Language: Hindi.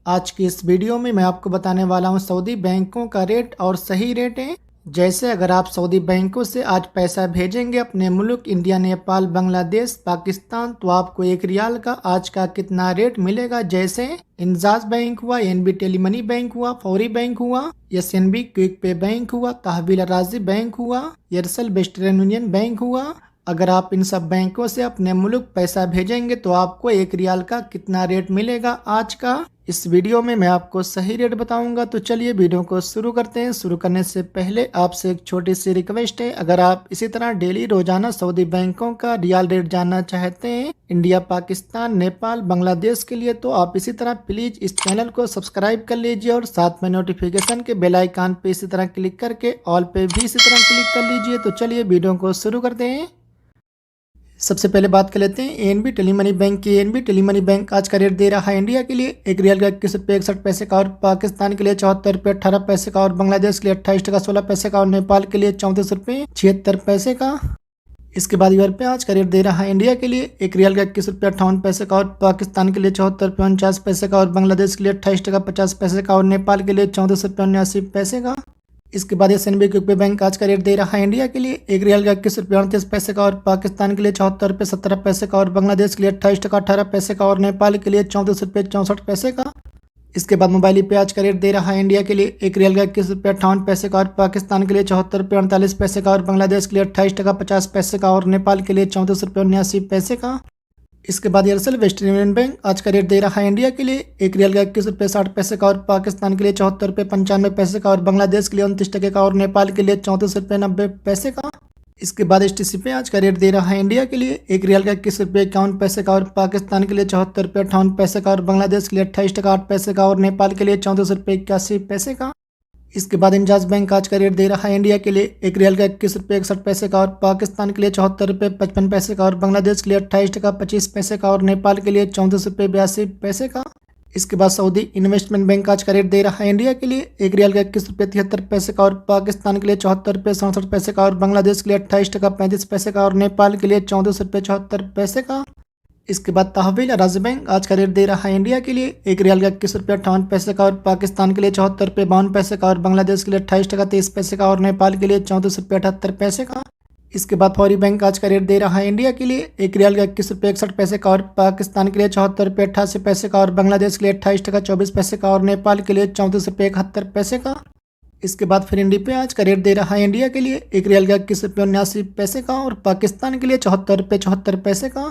आज की इस वीडियो में मैं आपको बताने वाला हूं सऊदी बैंकों का रेट और सही रेट है। जैसे अगर आप सऊदी बैंकों से आज पैसा भेजेंगे अपने मुल्क इंडिया, नेपाल, बांग्लादेश, पाकिस्तान, तो आपको 1 रियाल का आज का कितना रेट मिलेगा। जैसे इंजाज बैंक हुआ, एनबी टेलीमनी बैंक हुआ, फौरी बैंक हुआ, एसएनबी क्विक पे बैंक हुआ, तहवील राजी बैंक हुआ, एयरसेल वेस्टर्न यूनियन बैंक हुआ। अगर आप इन सब बैंकों से अपने मुल्क पैसा भेजेंगे तो आपको 1 रियाल का कितना रेट मिलेगा आज का। इस वीडियो में मैं आपको सही रेट बताऊंगा। तो चलिए वीडियो को शुरू करते हैं। शुरू करने से पहले आपसे एक छोटी सी रिक्वेस्ट है, अगर आप इसी तरह डेली रोजाना सऊदी बैंकों का रियाल रेट जानना चाहते हैं इंडिया, पाकिस्तान, नेपाल, बांग्लादेश के लिए, तो आप इसी तरह प्लीज इस चैनल को सब्सक्राइब कर लीजिए और साथ में नोटिफिकेशन के बेल आइकन पे इसी तरह क्लिक करके ऑल पे भी इसी तरह क्लिक कर लीजिए। तो चलिए वीडियो को शुरू करते हैं। सबसे पहले बात कर लेते हैं एनबी टेलीमनी बैंक की। एनबी टेलीमनी बैंक आज का रेट दे रहा है इंडिया के लिए 1 रियाल का 21 रुपये 61 पैसे का, और पाकिस्तान के लिए 74 रुपये 18 पैसे का, और बांग्लादेश के लिए 28 टका 16 पैसे का, और नेपाल के लिए 34 रुपये 76 पैसे का। इसके बाद यूआर पे आज का रेट दे रहा है इंडिया के लिए 1 रियाल का 21 रुपये 58 पैसे का, और पाकिस्तान के लिए 74 रुपये 49 पैसे का, और बांग्लादेश के लिए 28 टका 50 पैसे का, और नेपाल के लिए 34 रुपये 79 पैसे का। इसके बाद एसएनबी क्विक बैंक आज का रेट दे रहा है इंडिया के लिए 1 रियाल का 21 रुपये 38 पैसे का, और पाकिस्तान के लिए 74 रुपये 17 पैसे का, और बांग्लादेश के लिए 28 टका 18 पैसे का, और नेपाल के लिए 34 रुपये 64 पैसे का। इसके बाद मोबाइल पे आज का रेट दे रहा है इंडिया के लिए 1 रियाल का 21 रुपये 58 पैसे का, और पाकिस्तान के लिए 74 रुपये 48 पैसे का, और बांग्लादेश के लिए 28 टका 50 पैसे का, और नेपाल के लिए 34 रुपये 79 पैसे का। इसके बाद एयरसेल वेस्टर्न यूनियन बैंक आज का रेट दे रहा है इंडिया के लिए 1 रियाल का 21 रुपये 60 पैसे का, और पाकिस्तान के लिए 74 रुपये 95 पैसे का, और बांग्लादेश के लिए 29 टके का, और नेपाल के लिए 34 रुपये 90 पैसे का। इसके बाद एचटीसी पे आज का रेट दे रहा है इंडिया के लिए 1 रियाल का 21 रुपये 51 पैसे का, और पाकिस्तान के लिए 74 रुपये 58 पैसे का, और बांग्लादेश के लिए 28 टका 8 पैसे का, और नेपाल के लिए 34 रुपये 81 पैसे का। इसके बाद इंजाज बैंक आज का रेट दे रहा है इंडिया के लिए 1 रियाल का 21 रुपये 61 पैसे का, और पाकिस्तान के लिए 74 रुपये 55 पैसे का, और बांग्लादेश के लिए 28 टका 25 पैसे का, और नेपाल के लिए 34 रुपये 82 पैसे का। इसके बाद सऊदी इन्वेस्टमेंट बैंक आज का रेट दे रहा है इंडिया के लिए 1 रियाल का 21 रुपये 73 पैसे का, और पाकिस्तान के लिए 74 रुपये 67 पैसे का, और बांग्लादेश के लिए 28 टका 35 पैसे का, और नेपाल के लिए 34 रुपये 74 पैसे का। इसके बाद तहवील राजी बैंक आज का रेट दे रहा है इंडिया के लिए 1 रियाल का 21 रुपये 58 पैसे का, और पाकिस्तान के लिए 74 रुपये 52 पैसे का, और बांग्लादेश के लिए 28 टका 23 पैसे का, और नेपाल के लिए 34 रुपये 78 पैसे का। इसके बाद फौरी बैंक आज का रेट दे रहा है इंडिया के लिए 1 रियाल का 21 रुपये 61 पैसे का, और पाकिस्तान के लिए 74 रुपये 88 पैसे का, और बांग्लादेश के लिए 28 टका 24 पैसे का, और नेपाल के लिए 34 रुपये 71 पैसे का। इसके बाद फिर इंडी पे आज का रेट दे रहा है इंडिया के लिए 1 रियाल का 21 रुपये 79 पैसे का, और पाकिस्तान के लिए 74 रुपये 74 पैसे का।